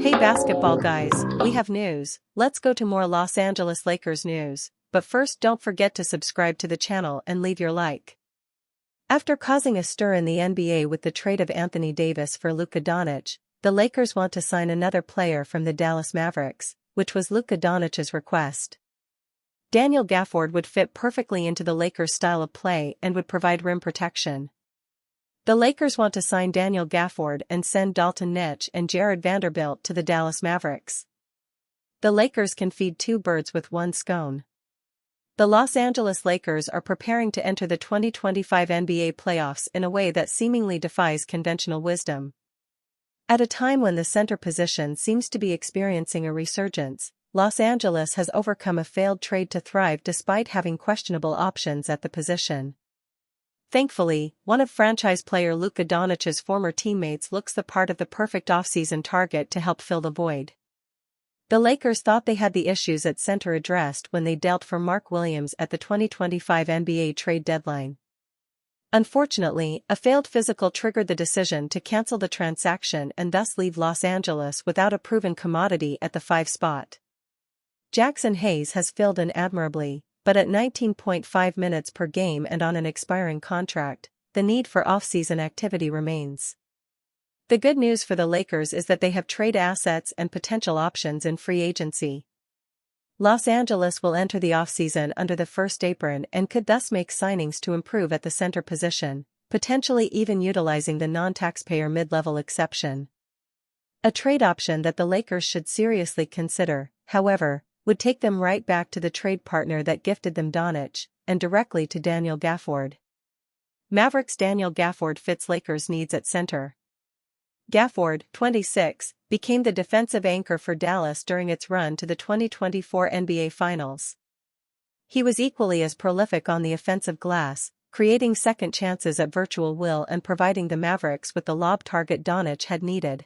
Hey basketball guys, we have news. Let's go to more Los Angeles Lakers news, but first don't forget to subscribe to the channel and leave your like. After causing a stir in the NBA with the trade of Anthony Davis for Luka Doncic, the Lakers want to sign another player from the Dallas Mavericks, which was Luka Doncic's request. Daniel Gafford would fit perfectly into the Lakers' style of play and would provide rim protection. The Lakers want to sign Daniel Gafford and send Dalton Netsch and Jared Vanderbilt to the Dallas Mavericks. The Lakers can feed two birds with one stone. The Los Angeles Lakers are preparing to enter the 2025 NBA playoffs in a way that seemingly defies conventional wisdom. At a time when the center position seems to be experiencing a resurgence, Los Angeles has overcome a failed trade to thrive despite having questionable options at the position. Thankfully, one of franchise player Luka Doncic's former teammates looks the part of the perfect offseason target to help fill the void. The Lakers thought they had the issues at center addressed when they dealt for Mark Williams at the 2025 NBA trade deadline. Unfortunately, a failed physical triggered the decision to cancel the transaction and thus leave Los Angeles without a proven commodity at the 5 spot. Jackson Hayes has filled in admirably, but at 19.5 minutes per game and on an expiring contract, the need for off-season activity remains. The good news for the Lakers is that they have trade assets and potential options in free agency. Los Angeles will enter the offseason under the first apron and could thus make signings to improve at the center position, potentially even utilizing the non-taxpayer mid-level exception. A trade option that the Lakers should seriously consider, however, would take them right back to the trade partner that gifted them Doncic, and directly to Daniel Gafford. Mavericks Daniel Gafford fits Lakers' needs at center. Gafford, 26, became the defensive anchor for Dallas during its run to the 2024 NBA Finals. He was equally as prolific on the offensive glass, creating second chances at virtual will and providing the Mavericks with the lob target Doncic had needed.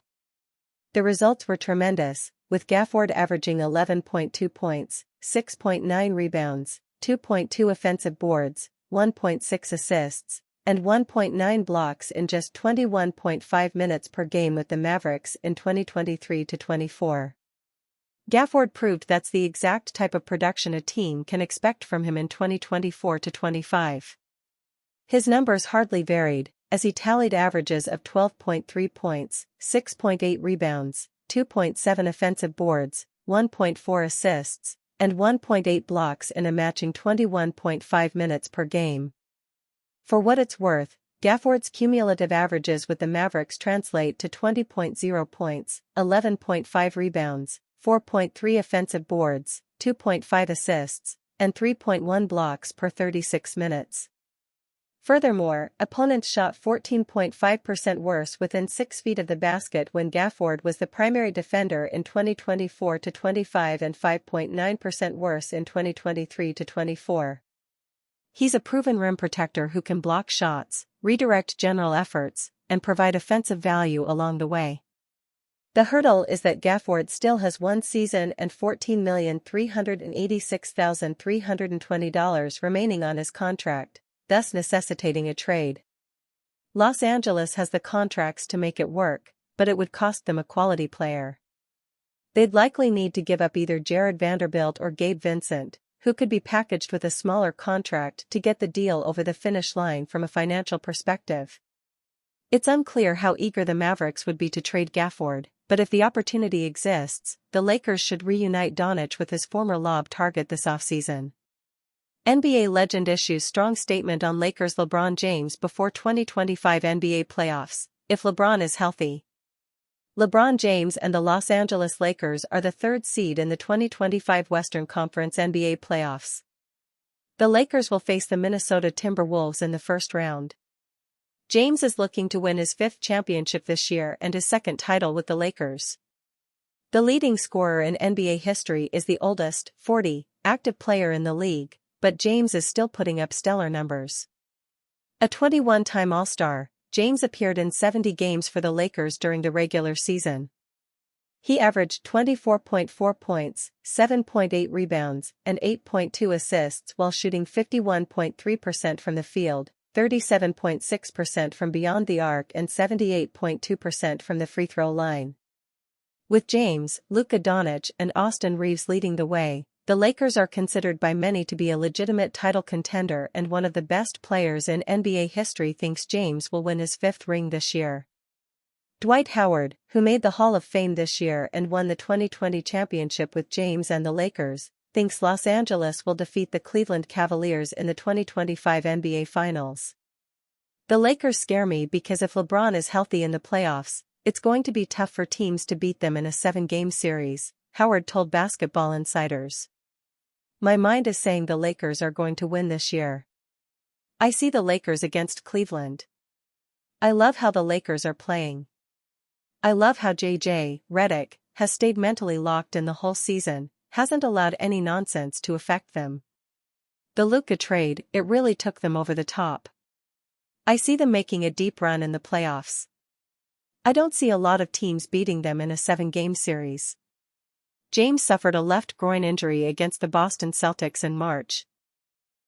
The results were tremendous, with Gafford averaging 11.2 points, 6.9 rebounds, 2.2 offensive boards, 1.6 assists, and 1.9 blocks in just 21.5 minutes per game with the Mavericks in 2023-24. Gafford proved that's the exact type of production a team can expect from him in 2024-25. His numbers hardly varied, as he tallied averages of 12.3 points, 6.8 rebounds, 2.7 offensive boards, 1.4 assists, and 1.8 blocks in a matching 21.5 minutes per game. For what it's worth, Gafford's cumulative averages with the Mavericks translate to 20.0 points, 11.5 rebounds, 4.3 offensive boards, 2.5 assists, and 3.1 blocks per 36 minutes. Furthermore, opponents shot 14.5% worse within 6 feet of the basket when Gafford was the primary defender in 2024-25 and 5.9% worse in 2023-24. He's a proven rim protector who can block shots, redirect general efforts, and provide offensive value along the way. The hurdle is that Gafford still has 1 season and $14,386,320 remaining on his contract, thus necessitating a trade. Los Angeles has the contracts to make it work, but it would cost them a quality player. They'd likely need to give up either Jared Vanderbilt or Gabe Vincent, who could be packaged with a smaller contract to get the deal over the finish line from a financial perspective. It's unclear how eager the Mavericks would be to trade Gafford, but if the opportunity exists, the Lakers should reunite Doncic with his former lob target this offseason. NBA legend issues strong statement on Lakers LeBron James before 2025 NBA playoffs, if LeBron is healthy. LeBron James and the Los Angeles Lakers are the 3rd seed in the 2025 Western Conference NBA playoffs. The Lakers will face the Minnesota Timberwolves in the first round. James is looking to win his 5th championship this year and his 2nd title with the Lakers. The leading scorer in NBA history is the oldest, 40, active player in the league, but James is still putting up stellar numbers. A 21-time All-Star, James appeared in 70 games for the Lakers during the regular season. He averaged 24.4 points, 7.8 rebounds, and 8.2 assists while shooting 51.3% from the field, 37.6% from beyond the arc and 78.2% from the free throw line. With James, Luka Doncic and Austin Reeves leading the way, the Lakers are considered by many to be a legitimate title contender, and one of the best players in NBA history thinks James will win his 5th ring this year. Dwight Howard, who made the Hall of Fame this year and won the 2020 championship with James and the Lakers, thinks Los Angeles will defeat the Cleveland Cavaliers in the 2025 NBA Finals. The Lakers scare me because if LeBron is healthy in the playoffs, it's going to be tough for teams to beat them in a 7-game series, Howard told Basketball Insiders. My mind is saying the Lakers are going to win this year. I see the Lakers against Cleveland. I love how the Lakers are playing. I love how JJ Redick has stayed mentally locked in the whole season, hasn't allowed any nonsense to affect them. The Luka trade, it really took them over the top. I see them making a deep run in the playoffs. I don't see a lot of teams beating them in a 7-game series. James suffered a left groin injury against the Boston Celtics in March.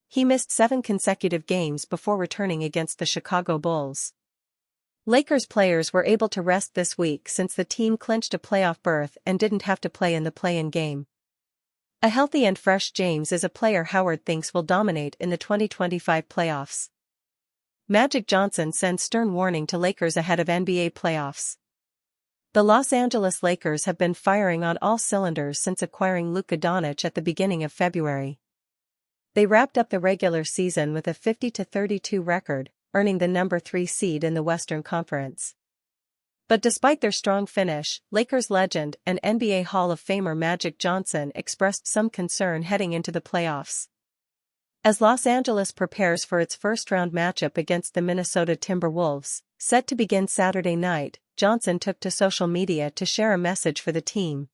He missed 7 consecutive games before returning against the Chicago Bulls. Lakers players were able to rest this week since the team clinched a playoff berth and didn't have to play in the play-in game. A healthy and fresh James is a player Howard thinks will dominate in the 2025 playoffs. Magic Johnson sends stern warning to Lakers ahead of NBA playoffs. The Los Angeles Lakers have been firing on all cylinders since acquiring Luka Doncic at the beginning of February. They wrapped up the regular season with a 50-32 record, earning the number 3 seed in the Western Conference. But despite their strong finish, Lakers legend and NBA Hall of Famer Magic Johnson expressed some concern heading into the playoffs. As Los Angeles prepares for its first-round matchup against the Minnesota Timberwolves, set to begin Saturday night, Johnson took to social media to share a message for the team.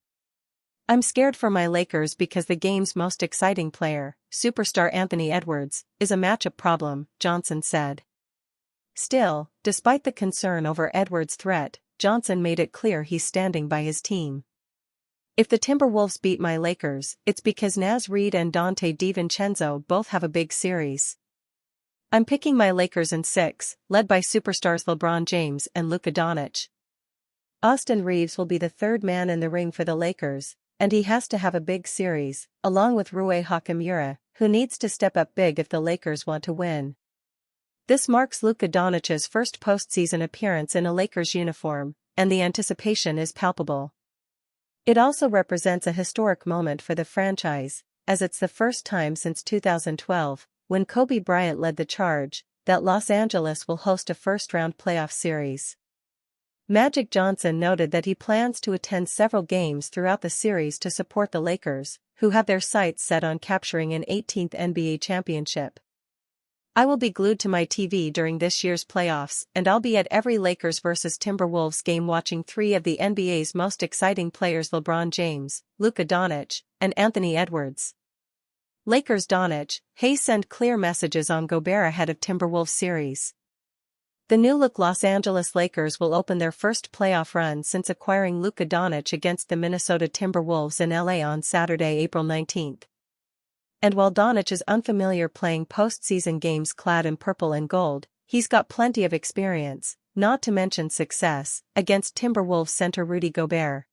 I'm scared for my Lakers because the game's most exciting player, superstar Anthony Edwards, is a matchup problem, Johnson said. Still, despite the concern over Edwards' threat, Johnson made it clear he's standing by his team. If the Timberwolves beat my Lakers, it's because Naz Reid and Dante DiVincenzo both have a big series. I'm picking my Lakers in 6, led by superstars LeBron James and Luka Doncic. Austin Reeves will be the 3rd man in the ring for the Lakers, and he has to have a big series, along with Rui Hachimura, who needs to step up big if the Lakers want to win. This marks Luka Doncic's first postseason appearance in a Lakers uniform, and the anticipation is palpable. It also represents a historic moment for the franchise, as it's the first time since 2012, when Kobe Bryant led the charge, that Los Angeles will host a first-round playoff series. Magic Johnson noted that he plans to attend several games throughout the series to support the Lakers, who have their sights set on capturing an 18th NBA championship. I will be glued to my TV during this year's playoffs, and I'll be at every Lakers vs Timberwolves game watching 3 of the NBA's most exciting players: LeBron James, Luka Doncic, and Anthony Edwards. Lakers Doncic, Hayes send clear messages on Gobert ahead of Timberwolves series. The new-look Los Angeles Lakers will open their first playoff run since acquiring Luka Doncic against the Minnesota Timberwolves in LA on Saturday, April 19. And while Doncic is unfamiliar playing postseason games clad in purple and gold, he's got plenty of experience, not to mention success, against Timberwolves center Rudy Gobert.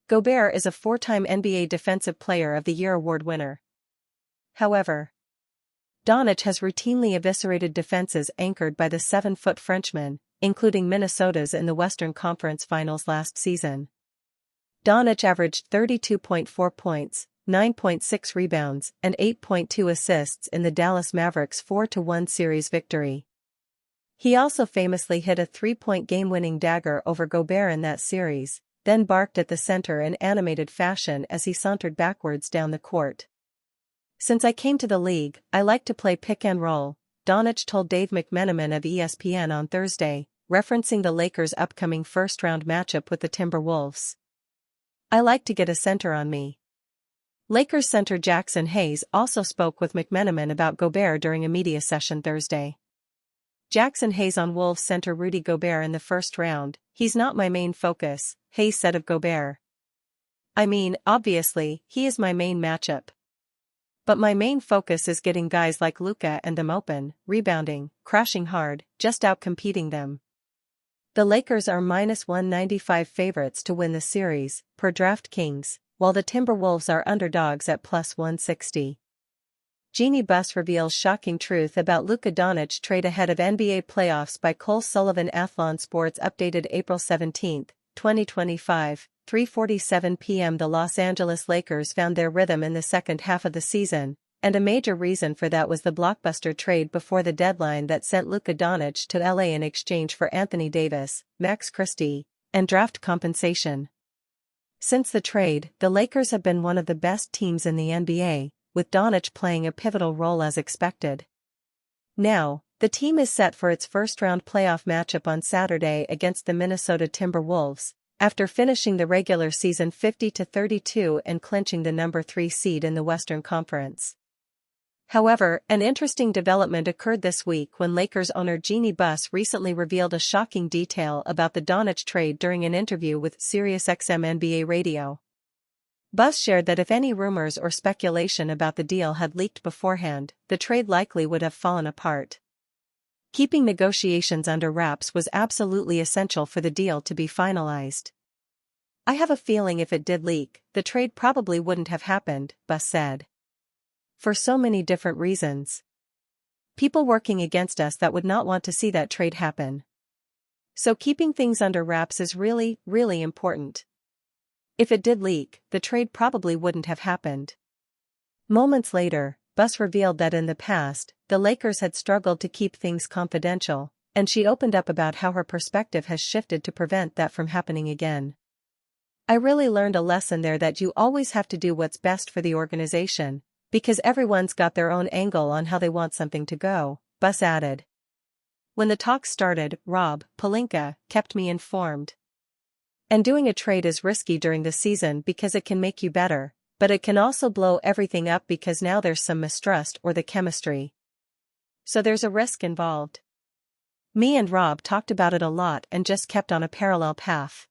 Gobert is a 4-time NBA Defensive Player of the Year award winner. However, Doncic has routinely eviscerated defenses anchored by the 7-foot Frenchman, including Minnesota's in the Western Conference Finals last season. Doncic averaged 32.4 points, 9.6 rebounds, and 8.2 assists in the Dallas Mavericks' 4-1 series victory. He also famously hit a 3-point game-winning dagger over Gobert in that series, then barked at the center in animated fashion as he sauntered backwards down the court. Since I came to the league, I like to play pick and roll, Doncic told Dave McMenamin of ESPN on Thursday, referencing the Lakers' upcoming first-round matchup with the Timberwolves. I like to get a center on me. Lakers center Jackson Hayes also spoke with McMenamin about Gobert during a media session Thursday. Jackson Hayes on Wolves center Rudy Gobert in the first round. He's not my main focus, Hayes said of Gobert. I mean, obviously, he is my main matchup. But my main focus is getting guys like Luka and them open, rebounding, crashing hard, just out-competing them. The Lakers are -195 favorites to win the series, per DraftKings, while the Timberwolves are underdogs at +160. Jeanie Buss reveals shocking truth about Luka Doncic trade ahead of NBA playoffs by Cole Sullivan. Athlon Sports updated April 17, 2025, 3:47 p.m. The Los Angeles Lakers found their rhythm in the second half of the season, and a major reason for that was the blockbuster trade before the deadline that sent Luka Doncic to LA in exchange for Anthony Davis, Max Christie, and draft compensation. Since the trade, the Lakers have been one of the best teams in the NBA, with Doncic playing a pivotal role as expected. Now, the team is set for its first-round playoff matchup on Saturday against the Minnesota Timberwolves, after finishing the regular season 50-32 and clinching the number 3 seed in the Western Conference. However, an interesting development occurred this week when Lakers owner Jeanie Buss recently revealed a shocking detail about the Doncic trade during an interview with SiriusXM NBA Radio. Buss shared that if any rumors or speculation about the deal had leaked beforehand, the trade likely would have fallen apart. Keeping negotiations under wraps was absolutely essential for the deal to be finalized. "I have a feeling if it did leak, the trade probably wouldn't have happened," Buss said. "For so many different reasons. People working against us that would not want to see that trade happen. So keeping things under wraps is really, really important. If it did leak, the trade probably wouldn't have happened." Moments later, Buss revealed that in the past, the Lakers had struggled to keep things confidential, and she opened up about how her perspective has shifted to prevent that from happening again. "I really learned a lesson there that you always have to do what's best for the organization, because everyone's got their own angle on how they want something to go," Buss added. "When the talks started, Rob Pelinka kept me informed. And doing a trade is risky during the season because it can make you better, but it can also blow everything up because now there's some mistrust or the chemistry. So there's a risk involved. Me and Rob talked about it a lot and just kept on a parallel path.